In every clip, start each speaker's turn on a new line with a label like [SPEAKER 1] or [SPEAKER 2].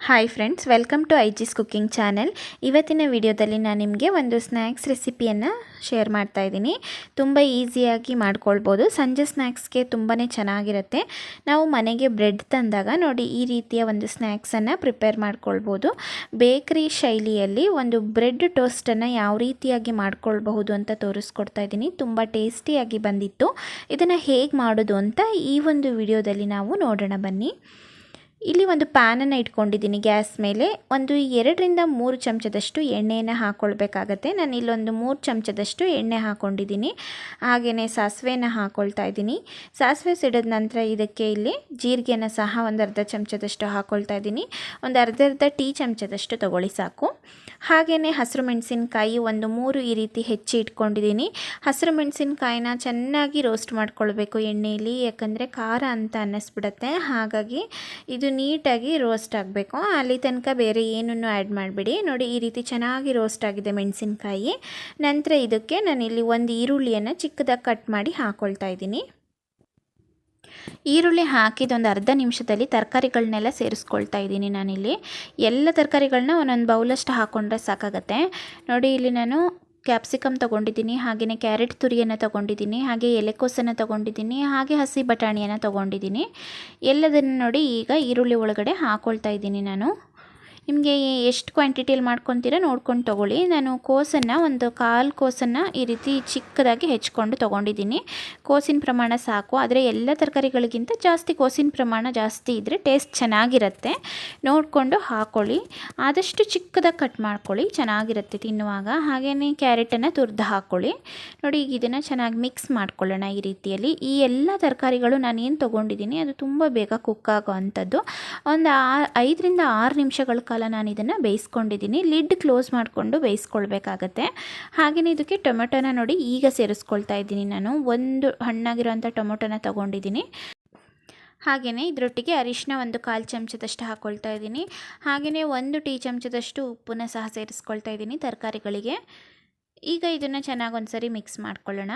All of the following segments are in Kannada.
[SPEAKER 1] ಹಾಯ್ ಫ್ರೆಂಡ್ಸ್, ವೆಲ್ಕಮ್ ಟು ಐಜಿಸ್ ಕುಕ್ಕಿಂಗ್ ಚಾನೆಲ್. ಇವತ್ತಿನ ವಿಡಿಯೋದಲ್ಲಿ ನಾನು ನಿಮಗೆ ಒಂದು ಸ್ನ್ಯಾಕ್ಸ್ ರೆಸಿಪಿಯನ್ನು ಶೇರ್ ಮಾಡ್ತಾ ಇದ್ದೀನಿ. ತುಂಬ ಈಸಿಯಾಗಿ ಮಾಡ್ಕೊಳ್ಬೋದು. ಸಂಜೆ ಸ್ನ್ಯಾಕ್ಸ್ಗೆ ತುಂಬಾ ಚೆನ್ನಾಗಿರುತ್ತೆ. ನಾವು ಮನೆಗೆ ಬ್ರೆಡ್ ತಂದಾಗ ನೋಡಿ ಈ ರೀತಿಯ ಒಂದು ಸ್ನ್ಯಾಕ್ಸನ್ನು ಪ್ರಿಪೇರ್ ಮಾಡ್ಕೊಳ್ಬೋದು. ಬೇಕರಿ ಶೈಲಿಯಲ್ಲಿ ಒಂದು ಬ್ರೆಡ್ ಟೋಸ್ಟನ್ನು ಯಾವ ರೀತಿಯಾಗಿ ಮಾಡ್ಕೊಳ್ಬಹುದು ಅಂತ ತೋರಿಸ್ಕೊಡ್ತಾ ಇದ್ದೀನಿ. ತುಂಬ ಟೇಸ್ಟಿಯಾಗಿ ಬಂದಿತ್ತು. ಇದನ್ನು ಹೇಗೆ ಮಾಡೋದು ಅಂತ ಈ ಒಂದು ವಿಡಿಯೋದಲ್ಲಿ ನಾವು ನೋಡೋಣ ಬನ್ನಿ. ಇಲ್ಲಿ ಒಂದು ಪ್ಯಾನನ್ನು ಇಟ್ಕೊಂಡಿದ್ದೀನಿ ಗ್ಯಾಸ್ ಮೇಲೆ. ಒಂದು 2-3 ಚಮಚದಷ್ಟು ಎಣ್ಣೆಯನ್ನು ಹಾಕ್ಕೊಳ್ಬೇಕಾಗತ್ತೆ. ನಾನು ಇಲ್ಲೊಂದು 3 ಚಮಚದಷ್ಟು ಎಣ್ಣೆ ಹಾಕ್ಕೊಂಡಿದ್ದೀನಿ. ಹಾಗೆಯೇ ಸಾಸಿವೆನ ಹಾಕ್ಕೊಳ್ತಾ ಇದ್ದೀನಿ. ಸಾಸಿವೆ ಸಿಡಿದ ನಂತರ ಇದಕ್ಕೆ ಇಲ್ಲಿ ಜೀರಿಗೆನ ಸಹ ಒಂದು ಅರ್ಧ ಚಮಚದಷ್ಟು ಹಾಕ್ಕೊಳ್ತಾ ಇದ್ದೀನಿ. ಒಂದು ಅರ್ಧ ಟೀ ಚಮಚದಷ್ಟು ತಗೊಳ್ಳಿ ಸಾಕು. ಹಾಗೆಯೇ ಹಸಿರು ಮೆಣಸಿನಕಾಯಿ ಒಂದು 3 ಈ ರೀತಿ ಹೆಚ್ಚಿ ಇಟ್ಕೊಂಡಿದ್ದೀನಿ. ಹಸಿರು ಮೆಣಸಿನಕಾಯಿನ ಚೆನ್ನಾಗಿ ರೋಸ್ಟ್ ಮಾಡ್ಕೊಳ್ಬೇಕು ಎಣ್ಣೆಯಲ್ಲಿ, ಯಾಕಂದರೆ ಖಾರ ಅಂತ ಅನ್ನಿಸ್ಬಿಡುತ್ತೆ. ಹಾಗಾಗಿ ಇದು ನೀಟಾಗಿ ರೋಸ್ಟ್ ಆಗಬೇಕು. ಅಲ್ಲಿ ತನಕ ಬೇರೆ ಏನನ್ನು ಆ್ಯಡ್ ಮಾಡಿಬಿಡಿ. ನೋಡಿ ಈ ರೀತಿ ಚೆನ್ನಾಗಿ ರೋಸ್ಟ್ ಆಗಿದೆ ಮೆಣಸಿನಕಾಯಿ. ನಂತರ ಇದಕ್ಕೆ ನಾನಿಲ್ಲಿ ಒಂದು ಈರುಳ್ಳಿಯನ್ನು ಚಿಕ್ಕದಾಗಿ ಕಟ್ ಮಾಡಿ ಹಾಕ್ಕೊಳ್ತಾ ಇದ್ದೀನಿ. ಈರುಳ್ಳಿ ಹಾಕಿದ ಒಂದು ಅರ್ಧ ನಿಮಿಷದಲ್ಲಿ ತರಕಾರಿಗಳನ್ನೆಲ್ಲ ಸೇರಿಸ್ಕೊಳ್ತಾ ಇದ್ದೀನಿ. ನಾನಿಲ್ಲಿ ಎಲ್ಲ ತರಕಾರಿಗಳನ್ನ ಒಂದೊಂದು ಬೌಲಷ್ಟು ಹಾಕ್ಕೊಂಡ್ರೆ ಸಾಕಾಗತ್ತೆ. ನೋಡಿ ಇಲ್ಲಿ ನಾನು ಕ್ಯಾಪ್ಸಿಕಮ್ ತೊಗೊಂಡಿದ್ದೀನಿ, ಹಾಗೆಯೇ ಕ್ಯಾರೆಟ್ ತುರಿಯನ್ನು ತೊಗೊಂಡಿದ್ದೀನಿ, ಹಾಗೆ ಎಲೆಕೋಸನ್ನು ತೊಗೊಂಡಿದ್ದೀನಿ, ಹಾಗೆ ಹಸಿ ಬಟಾಣಿಯನ್ನು ತೊಗೊಂಡಿದ್ದೀನಿ. ಎಲ್ಲದನ್ನು ನೋಡಿ ಈಗ ಈರುಳ್ಳಿ ಒಳಗಡೆ ಹಾಕ್ಕೊಳ್ತಾ ಇದ್ದೀನಿ ನಾನು. ನಿಮಗೆ ಎಷ್ಟು ಕ್ವಾಂಟಿಟಿಯಲ್ಲಿ ಮಾಡ್ಕೊತೀರಾ ನೋಡ್ಕೊಂಡು ತೊಗೊಳ್ಳಿ. ನಾನು ಕೋಸನ್ನು ಒಂದು 1/4 ಕೋಸನ್ನು ಈ ರೀತಿ ಚಿಕ್ಕದಾಗಿ ಹೆಚ್ಕೊಂಡು ತೊಗೊಂಡಿದ್ದೀನಿ. ಕೋಸಿನ ಪ್ರಮಾಣ ಸಾಕು, ಆದರೆ ಎಲ್ಲ ತರಕಾರಿಗಳಿಗಿಂತ ಜಾಸ್ತಿ ಕೋಸಿನ ಪ್ರಮಾಣ ಜಾಸ್ತಿ ಇದ್ದರೆ ಟೇಸ್ಟ್ ಚೆನ್ನಾಗಿರುತ್ತೆ. ನೋಡಿಕೊಂಡು ಹಾಕ್ಕೊಳ್ಳಿ. ಆದಷ್ಟು ಚಿಕ್ಕದಾಗಿ ಕಟ್ ಮಾಡ್ಕೊಳ್ಳಿ, ಚೆನ್ನಾಗಿರುತ್ತೆ ತಿನ್ನುವಾಗ. ಹಾಗೆಯೇ ಕ್ಯಾರೆಟನ್ನು ತುರಿದು ಹಾಕ್ಕೊಳ್ಳಿ. ನೋಡಿ ಈಗ ಇದನ್ನು ಚೆನ್ನಾಗಿ ಮಿಕ್ಸ್ ಮಾಡ್ಕೊಳ್ಳೋಣ ಈ ರೀತಿಯಲ್ಲಿ. ಈ ಎಲ್ಲ ತರಕಾರಿಗಳು ನಾನೇನು ತೊಗೊಂಡಿದ್ದೀನಿ ಅದು ತುಂಬ ಬೇಗ ಕುಕ್ ಆಗೋ ಅಂಥದ್ದು. ಒಂದು 5-6 ನಿಮಿಷಗಳ ಕಾಲ ನಾನು ಇದನ್ನು ಬೇಯಿಸ್ಕೊಂಡಿದ್ದೀನಿ. ಲಿಡ್ ಕ್ಲೋಸ್ ಮಾಡಿಕೊಂಡು ಬೇಯಿಸ್ಕೊಳ್ಬೇಕಾಗತ್ತೆ. ಹಾಗೆಯೇ ಇದಕ್ಕೆ ಟೊಮೆಟೊನ ನೋಡಿ ಈಗ ಸೇರಿಸ್ಕೊಳ್ತಾ ಇದ್ದೀನಿ. ನಾನು ಒಂದು ಹಣ್ಣಾಗಿರೋಂಥ ಟೊಮೆಟೊನ ತೊಗೊಂಡಿದ್ದೀನಿ. ಹಾಗೆಯೇ ಇದರೊಟ್ಟಿಗೆ ಅರಿಶಿನ ಒಂದು 1/4 ಚಮಚದಷ್ಟು ಹಾಕ್ಕೊಳ್ತಾ ಇದ್ದೀನಿ. ಹಾಗೆಯೇ 1 ಟೀ ಚಮಚದಷ್ಟು ಉಪ್ಪನ್ನು ಸಹ ಸೇರಿಸ್ಕೊಳ್ತಾ ಇದ್ದೀನಿ ತರಕಾರಿಗಳಿಗೆ. ಈಗ ಇದನ್ನು ಚೆನ್ನಾಗಿ ಒಂದು ಸರಿ ಮಿಕ್ಸ್ ಮಾಡ್ಕೊಳ್ಳೋಣ.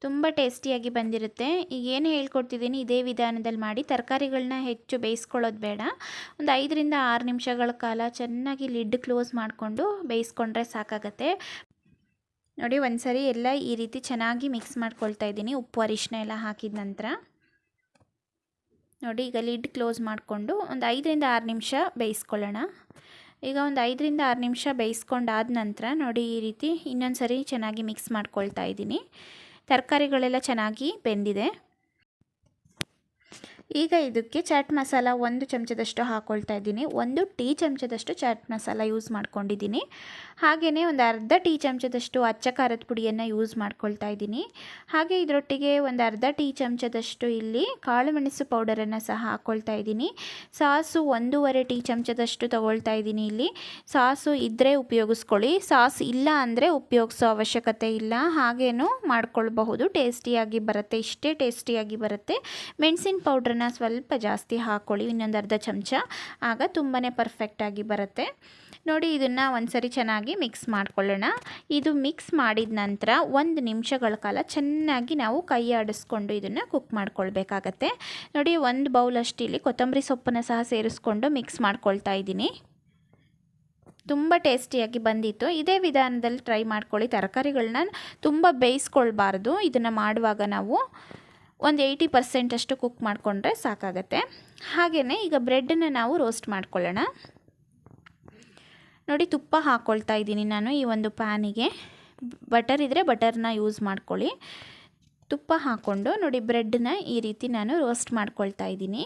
[SPEAKER 1] ತುಂಬ ಟೇಸ್ಟಿಯಾಗಿ ಬಂದಿರುತ್ತೆ. ಈಗ ಏನು ಹೇಳ್ಕೊಡ್ತಿದ್ದೀನಿ ಇದೇ ವಿಧಾನದಲ್ಲಿ ಮಾಡಿ. ತರಕಾರಿಗಳನ್ನ ಹೆಚ್ಚು ಬೇಯಿಸ್ಕೊಳ್ಳೋದು ಬೇಡ. ಒಂದು 5-6 ನಿಮಿಷಗಳ ಕಾಲ ಚೆನ್ನಾಗಿ ಲಿಡ್ ಕ್ಲೋಸ್ ಮಾಡಿಕೊಂಡು ಬೇಯಿಸ್ಕೊಂಡ್ರೆ ಸಾಕಾಗತ್ತೆ. ನೋಡಿ ಒಂದು ಸರಿ ಎಲ್ಲ ಈ ರೀತಿ ಚೆನ್ನಾಗಿ ಮಿಕ್ಸ್ ಮಾಡ್ಕೊಳ್ತಾ ಇದ್ದೀನಿ. ಉಪ್ಪು ಅರಿಶಿನ ಎಲ್ಲ ಹಾಕಿದ ನಂತರ ನೋಡಿ ಈಗ ಲಿಡ್ ಕ್ಲೋಸ್ ಮಾಡಿಕೊಂಡು ಒಂದು 5-6 ನಿಮಿಷ ಬೇಯಿಸ್ಕೊಳ್ಳೋಣ. ಈಗ ಒಂದು 5-6 ನಿಮಿಷ ಬೇಯಿಸ್ಕೊಂಡಾದ ನಂತರ ನೋಡಿ ಈ ರೀತಿ ಇನ್ನೊಂದು ಸರಿ ಚೆನ್ನಾಗಿ ಮಿಕ್ಸ್ ಮಾಡ್ಕೊಳ್ತಾ ಇದ್ದೀನಿ. ತರಕಾರಿಗಳೆಲ್ಲ ಚೆನ್ನಾಗಿ ಬೆಂದಿದೆ. ಈಗ ಇದಕ್ಕೆ ಚಾಟ್ ಮಸಾಲ 1 ಚಮಚದಷ್ಟು ಹಾಕ್ಕೊಳ್ತಾ ಇದ್ದೀನಿ. 1 ಟೀ ಚಮಚದಷ್ಟು ಚಾಟ್ ಮಸಾಲ ಯೂಸ್ ಮಾಡ್ಕೊಂಡಿದ್ದೀನಿ. ಹಾಗೆಯೇ ಒಂದು ಅರ್ಧ ಟೀ ಚಮಚದಷ್ಟು ಅಚ್ಚ ಖಾರದ ಪುಡಿಯನ್ನು ಯೂಸ್ ಮಾಡ್ಕೊಳ್ತಾ ಇದ್ದೀನಿ. ಹಾಗೆ ಇದರೊಟ್ಟಿಗೆ ಒಂದು ಅರ್ಧ ಟೀ ಚಮಚದಷ್ಟು ಇಲ್ಲಿ ಕಾಳು ಮೆಣಸು ಪೌಡರನ್ನು ಸಹ ಹಾಕ್ಕೊಳ್ತಾ ಇದ್ದೀನಿ. ಸಾಸು 1.5 ಟೀ ಚಮಚದಷ್ಟು ತೊಗೊಳ್ತಾ ಇದ್ದೀನಿ. ಇಲ್ಲಿ ಸಾಸು ಇದ್ದರೆ ಉಪಯೋಗಿಸ್ಕೊಳ್ಳಿ, ಸಾಸ್ ಇಲ್ಲ ಅಂದರೆ ಉಪಯೋಗಿಸೋ ಅವಶ್ಯಕತೆ ಇಲ್ಲ. ಹಾಗೇನೂ ಮಾಡ್ಕೊಳ್ಬಹುದು, ಟೇಸ್ಟಿಯಾಗಿ ಬರುತ್ತೆ. ಇಷ್ಟೇ ಟೇಸ್ಟಿಯಾಗಿ ಬರುತ್ತೆ. ಮೆಣಸಿನ ಪೌಡ್ರನ್ನ ಸ್ವಲ್ಪ ಜಾಸ್ತಿ ಹಾಕ್ಕೊಳ್ಳಿ, ಇನ್ನೊಂದು ಅರ್ಧ ಚಮಚ, ಆಗ ತುಂಬಾ ಪರ್ಫೆಕ್ಟಾಗಿ ಬರುತ್ತೆ. ನೋಡಿ ಇದನ್ನು ಒಂದು ಸರಿ ಚೆನ್ನಾಗಿ ಮಿಕ್ಸ್ ಮಾಡ್ಕೊಳ್ಳೋಣ. ಇದು ಮಿಕ್ಸ್ ಮಾಡಿದ ನಂತರ 1 ನಿಮಿಷಗಳ ಕಾಲ ಚೆನ್ನಾಗಿ ನಾವು ಕೈ ಆಡಿಸ್ಕೊಂಡು ಇದನ್ನು ಕುಕ್ ಮಾಡ್ಕೊಳ್ಬೇಕಾಗತ್ತೆ. ನೋಡಿ 1 ಬೌಲಷ್ಟು ಇಲ್ಲಿ ಕೊತ್ತಂಬರಿ ಸೊಪ್ಪನ್ನು ಸಹ ಸೇರಿಸ್ಕೊಂಡು ಮಿಕ್ಸ್ ಮಾಡ್ಕೊಳ್ತಾ ಇದ್ದೀನಿ. ತುಂಬ ಟೇಸ್ಟಿಯಾಗಿ ಬಂದಿತ್ತು. ಇದೇ ವಿಧಾನದಲ್ಲಿ ಟ್ರೈ ಮಾಡ್ಕೊಳ್ಳಿ. ತರಕಾರಿಗಳನ್ನ ತುಂಬ ಬೇಯಿಸ್ಕೊಳ್ಬಾರ್ದು. ಇದನ್ನು ಮಾಡುವಾಗ ನಾವು ಒಂದು 80% ಅಷ್ಟು ಕುಕ್ ಮಾಡಿಕೊಂಡ್ರೆ ಸಾಕಾಗತ್ತೆ. ಹಾಗೆಯೇ ಈಗ ಬ್ರೆಡ್ಡನ್ನು ನಾವು ರೋಸ್ಟ್ ಮಾಡ್ಕೊಳ್ಳೋಣ. ನೋಡಿ ತುಪ್ಪ ಹಾಕ್ಕೊಳ್ತಾ ಇದ್ದೀನಿ ನಾನು ಈ ಒಂದು ಪ್ಯಾನಿಗೆ. ಬಟರ್ ಇದ್ದರೆ ಬಟರ್ನ ಯೂಸ್ ಮಾಡ್ಕೊಳ್ಳಿ. ತುಪ್ಪ ಹಾಕ್ಕೊಂಡು ನೋಡಿ ಬ್ರೆಡ್ನ ಈ ರೀತಿ ನಾನು ರೋಸ್ಟ್ ಮಾಡ್ಕೊಳ್ತಾ ಇದ್ದೀನಿ.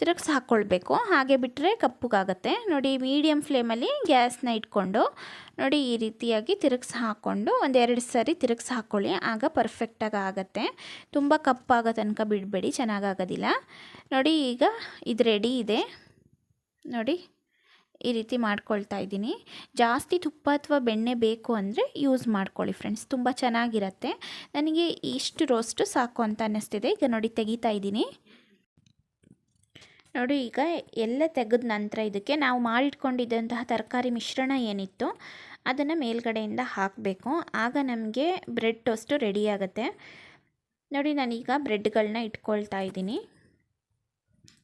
[SPEAKER 1] ತಿರುಗಿಸಿ ಹಾಕ್ಕೊಳ್ಬೇಕು, ಹಾಗೆ ಬಿಟ್ಟರೆ ಕಪ್ಪಗಾಗತ್ತೆ. ನೋಡಿ ಮೀಡಿಯಮ್ ಫ್ಲೇಮಲ್ಲಿ ಗ್ಯಾಸ್ನ ಇಟ್ಕೊಂಡು ನೋಡಿ ಈ ರೀತಿಯಾಗಿ ತಿರುಗಿಸಿ ಹಾಕ್ಕೊಂಡು 1-2 ಸರಿ ತಿರುಗಿಸಿ ಹಾಕ್ಕೊಳ್ಳಿ, ಆಗ ಪರ್ಫೆಕ್ಟಾಗಿ ಆಗುತ್ತೆ. ತುಂಬ ಕಪ್ಪಾಗೋ ತನಕ ಬಿಡಬೇಡಿ, ಚೆನ್ನಾಗಾಗೋದಿಲ್ಲ. ನೋಡಿ ಈಗ ಇದು ರೆಡಿ ಇದೆ. ನೋಡಿ ಈ ರೀತಿ ಮಾಡ್ಕೊಳ್ತಾ ಇದ್ದೀನಿ. ಜಾಸ್ತಿ ತುಪ್ಪ ಅಥವಾ ಬೆಣ್ಣೆ ಬೇಕು ಅಂದರೆ ಯೂಸ್ ಮಾಡ್ಕೊಳ್ಳಿ ಫ್ರೆಂಡ್ಸ್, ತುಂಬ ಚೆನ್ನಾಗಿರುತ್ತೆ. ನನಗೆ ಇಷ್ಟು ರೋಸ್ಟು ಸಾಕು ಅಂತ ಅನ್ನಿಸ್ತಿದೆ. ಈಗ ನೋಡಿ ತೆಗಿತಾ ಇದ್ದೀನಿ. ನೋಡಿ ಈಗ ಎಲ್ಲ ತೆಗೆದ ನಂತರ ಇದಕ್ಕೆ ನಾವು ಮಾಡಿಟ್ಕೊಂಡಿದ್ದಂತಹ ತರಕಾರಿ ಮಿಶ್ರಣ ಏನಿತ್ತು ಅದನ್ನು ಮೇಲ್ಗಡೆಯಿಂದ ಹಾಕಬೇಕು. ಆಗ ನಮಗೆ ಬ್ರೆಡ್ ಟೋಸ್ಟು ರೆಡಿ ಆಗುತ್ತೆ. ನೋಡಿ ನಾನೀಗ ಬ್ರೆಡ್ಗಳನ್ನ ಇಟ್ಕೊಳ್ತಾ ಇದ್ದೀನಿ.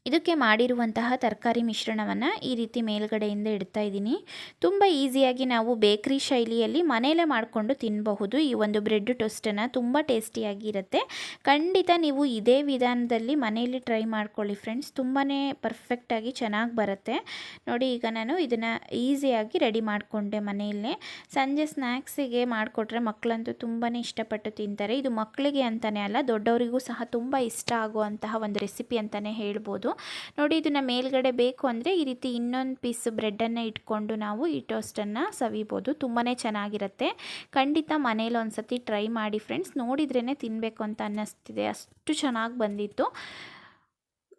[SPEAKER 1] ಇದಕ್ಕೆ ಮಾಡಿರುವಂತಹ ತರಕಾರಿ ಮಿಶ್ರಣವನ್ನು ಈ ರೀತಿ ಮೇಲ್ಗಡೆಯಿಂದ ಇಡ್ತಾ ಇದ್ದೀನಿ. ತುಂಬ ಈಸಿಯಾಗಿ ನಾವು ಬೇಕ್ರಿ ಶೈಲಿಯಲ್ಲಿ ಮನೆಯಲ್ಲೇ ಮಾಡಿಕೊಂಡು ತಿನ್ನಬಹುದು. ಈ ಒಂದು ಬ್ರೆಡ್ ಟೋಸ್ಟನ್ನು ತುಂಬ ಟೇಸ್ಟಿಯಾಗಿರುತ್ತೆ. ಖಂಡಿತ ನೀವು ಇದೇ ವಿಧಾನದಲ್ಲಿ ಮನೆಯಲ್ಲಿ ಟ್ರೈ ಮಾಡ್ಕೊಳ್ಳಿ ಫ್ರೆಂಡ್ಸ್, ತುಂಬಾ ಪರ್ಫೆಕ್ಟಾಗಿ ಚೆನ್ನಾಗಿ ಬರುತ್ತೆ. ನೋಡಿ, ಈಗ ನಾನು ಇದನ್ನು ಈಸಿಯಾಗಿ ರೆಡಿ ಮಾಡಿಕೊಂಡೆ ಮನೆಯಲ್ಲೇ. ಸಂಜೆ ಸ್ನ್ಯಾಕ್ಸಿಗೆ ಮಾಡಿಕೊಟ್ರೆ ಮಕ್ಕಳಂತೂ ತುಂಬಾ ಇಷ್ಟಪಟ್ಟು ತಿಂತಾರೆ. ಇದು ಮಕ್ಕಳಿಗೆ ಅಂತಲೇ ಅಲ್ಲ, ದೊಡ್ಡವರಿಗೂ ಸಹ ತುಂಬ ಇಷ್ಟ ಆಗುವಂತಹ ಒಂದು ರೆಸಿಪಿ ಅಂತಲೇ ಹೇಳ್ಬೋದು. ನೋಡಿ, ಇದನ್ನು ಮೇಲ್ಗಡೆ ಬೇಕು ಅಂದರೆ ಈ ರೀತಿ ಇನ್ನೊಂದು ಪೀಸ್ ಬ್ರೆಡ್ಡನ್ನು ಇಟ್ಕೊಂಡು ನಾವು ಈ ಟೋಸ್ಟನ್ನು ಸವಿಬೋದು. ತುಂಬಾ ಚೆನ್ನಾಗಿರುತ್ತೆ. ಖಂಡಿತ ಮನೇಲಿ ಒಂದು ಸತಿ ಟ್ರೈ ಮಾಡಿ ಫ್ರೆಂಡ್ಸ್, ನೋಡಿದ್ರೇ ತಿನ್ನಬೇಕು ಅಂತ ಅನ್ನಿಸ್ತಿದೆ, ಅಷ್ಟು ಚೆನ್ನಾಗಿ ಬಂದಿತ್ತು.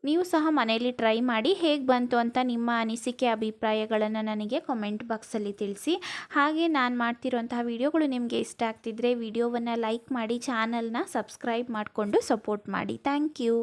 [SPEAKER 1] ನೀವು ಸಹ ಮನೆಯಲ್ಲಿ ಟ್ರೈ ಮಾಡಿ ಹೇಗೆ ಬಂತು ಅಂತ ನಿಮ್ಮ ಅನಿಸಿಕೆ ಅಭಿಪ್ರಾಯಗಳನ್ನು ನನಗೆ ಕಾಮೆಂಟ್ ಬಾಕ್ಸಲ್ಲಿ ತಿಳಿಸಿ. ಹಾಗೆ ನಾನು ಮಾಡ್ತಿರೋಂತಹ ವಿಡಿಯೋಗಳು ನಿಮಗೆ ಇಷ್ಟ ಆಗ್ತಿದ್ರೆ ವಿಡಿಯೋವನ್ನು ಲೈಕ್ ಮಾಡಿ, ಚಾನಲ್ನ ಸಬ್ಸ್ಕ್ರೈಬ್ ಮಾಡಿಕೊಂಡು ಸಪೋರ್ಟ್ ಮಾಡಿ. Thank you.